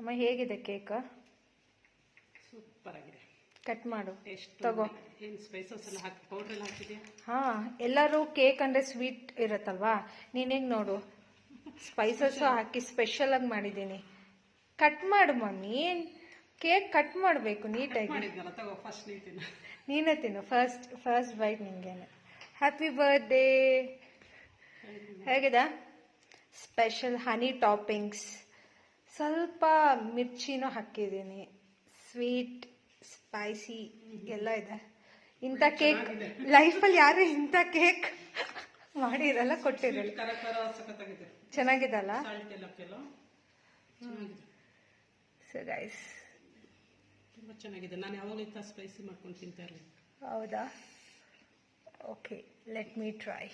ಅಮ್ಮ ಹೇಗಿದೆ cake? Super ಆಗಿದೆ. ಕಟ್ ಮಾಡು, ಎಷ್ಟು ತಗೋ. ಏನು ಸ್ಪೈಸಸ್ ಎಲ್ಲ ಹಾಕಿ ಪೌಡರ್ ಎಲ್ಲ ಹಾಕಿದ್ಯಾ? ಹಾಂ, ಎಲ್ಲರೂ ಕೇಕ್ ಅಂದರೆ ಸ್ವೀಟ್ ಇರುತ್ತಲ್ವಾ, ನೀನೇಗೆ ನೋಡು ಸ್ಪೈಸಸ್ಸು ಹಾಕಿ ಸ್ಪೆಷಲಾಗಿ ಮಾಡಿದ್ದೀನಿ. ಕಟ್ ಮಾಡು ಮಮ್ಮಿ, ಕೇಕ್ ಕಟ್ ಮಾಡಬೇಕು ನೀಟಾಗಿ. ಮಾಡಿದ್ನಲ್ಲ, ತಗೋ ಫಸ್ಟ್ ನೀ ತಿನ್ನು. ನೀನೇ ತಿನ್ನು, ಫಸ್ಟ್ ಬೈಟ್ ನಿಂಗೇನೆ. Happy birthday. ಹೇಗಿದೆ? ಸ್ಪೆಷಲ್ ಹನಿ ಟಾಪಿಂಗ್ಸ್, ಸ್ವಲ್ಪ ಮಿರ್ಚಿನೂ ಹಾಕಿದ್ದೀನಿ, ಸ್ವೀಟ್ ಸ್ಪೈಸಿ ಎಲ್ಲ ಇದೆ. ಇಂಥ ಕೇಕ್ ಲೈಫಲ್ಲಿ ಯಾರು ಇಂಥ ಕೇಕ್ ಮಾಡಿರಲ್ಲ, ಕೊಟ್ಟಿರಲ್ಲ. ಚೆನ್ನಾಗಿದಲ್ಲ? ಸೊ ಗೈಸ್, ತುಂಬ ಚೆನ್ನಾಗಿದೆ. ನಾನು ಯಾವಾಗಲೂ ಇಂಥ ಸ್ಪೈಸಿ ಮಾಡ್ಕೊಂಡು ತಿಂತಾ ಇರಲಿಲ್ಲ. ಹೌದಾ? Okay, let me try.